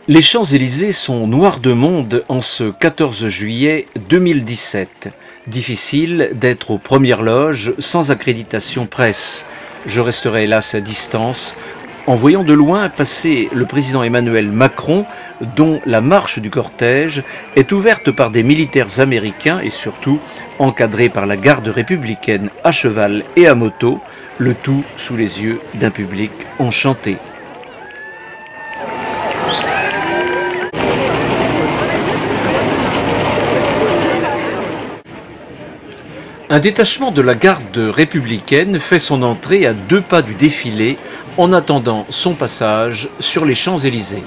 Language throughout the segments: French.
Les Champs-Élysées sont noirs de monde en ce 14 juillet 2017. Difficile d'être aux premières loges sans accréditation presse. Je resterai hélas à distance en voyant de loin passer le président Emmanuel Macron, dont la marche du cortège est ouverte par des militaires américains et surtout encadrée par la garde républicaine à cheval et à moto, le tout sous les yeux d'un public enchanté. Un détachement de la garde républicaine fait son entrée à 2 pas du défilé en attendant son passage sur les Champs-Élysées.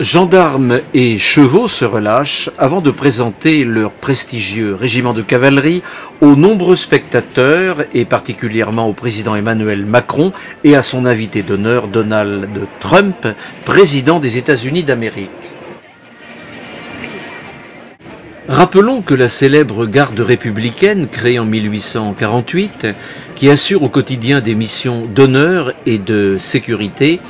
Gendarmes et chevaux se relâchent avant de présenter leur prestigieux régiment de cavalerie aux nombreux spectateurs et particulièrement au président Emmanuel Macron et à son invité d'honneur Donald Trump, président des États-Unis d'Amérique. Rappelons que la célèbre garde républicaine, créée en 1848, qui assure au quotidien des missions d'honneur et de sécurité,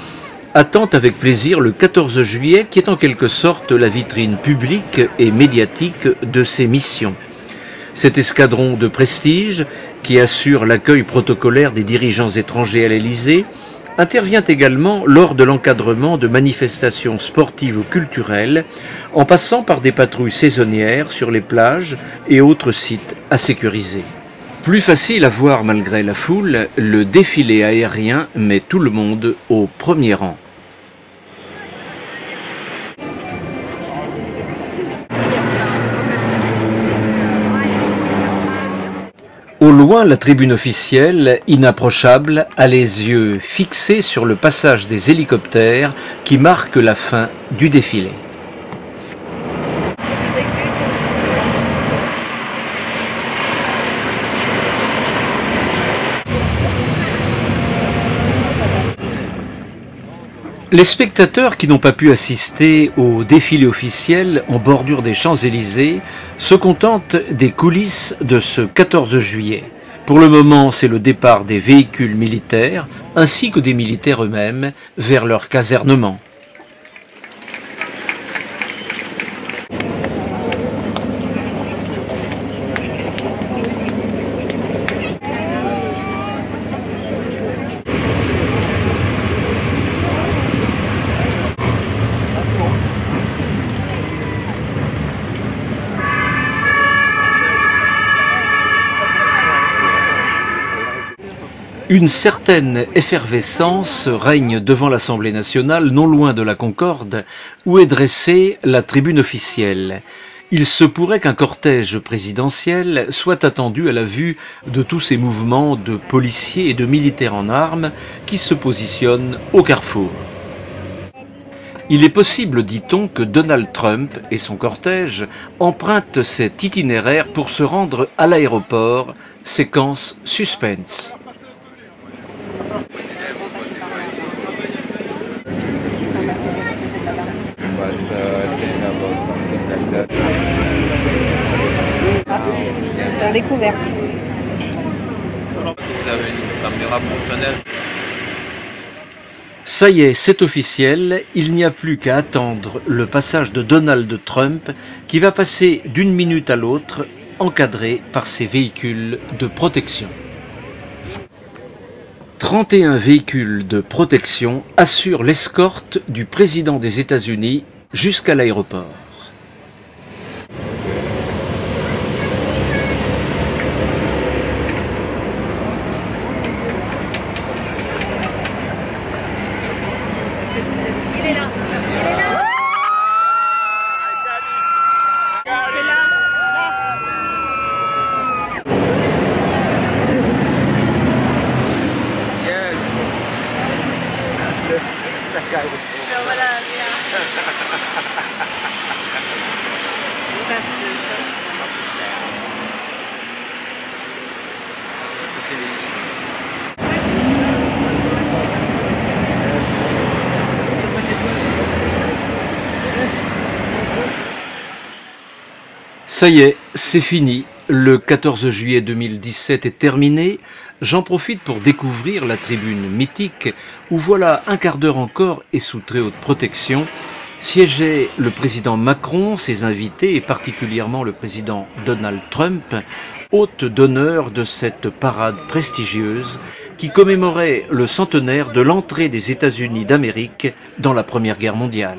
attend avec plaisir le 14 juillet qui est en quelque sorte la vitrine publique et médiatique de ses missions. Cet escadron de prestige, qui assure l'accueil protocolaire des dirigeants étrangers à l'Élysée, intervient également lors de l'encadrement de manifestations sportives ou culturelles, en passant par des patrouilles saisonnières sur les plages et autres sites à sécuriser. Plus facile à voir malgré la foule, le défilé aérien met tout le monde au premier rang. Au loin, la tribune officielle, inapprochable, a les yeux fixés sur le passage des hélicoptères qui marque la fin du défilé. Les spectateurs qui n'ont pas pu assister au défilé officiel en bordure des Champs-Élysées se contentent des coulisses de ce 14 juillet. Pour le moment, c'est le départ des véhicules militaires ainsi que des militaires eux-mêmes vers leur casernement. Une certaine effervescence règne devant l'Assemblée nationale, non loin de la Concorde, où est dressée la tribune officielle. Il se pourrait qu'un cortège présidentiel soit attendu à la vue de tous ces mouvements de policiers et de militaires en armes qui se positionnent au carrefour. Il est possible, dit-on, que Donald Trump et son cortège empruntent cet itinéraire pour se rendre à l'aéroport, séquence suspense. C'est une découverte. Vous avez une caméra professionnelle. Ça y est, c'est officiel, il n'y a plus qu'à attendre le passage de Donald Trump qui va passer d'une minute à l'autre, encadré par ses véhicules de protection. 31 véhicules de protection assurent l'escorte du président des États-Unis jusqu'à l'aéroport. That guy was cool. Voilà, Ça y est, c'est fini. Le 14 juillet 2017 est terminé. J'en profite pour découvrir la tribune mythique où voilà un quart d'heure encore et sous très haute protection siégeaient le président Macron, ses invités et particulièrement le président Donald Trump, hôte d'honneur de cette parade prestigieuse qui commémorait le centenaire de l'entrée des États-Unis d'Amérique dans la Première Guerre mondiale.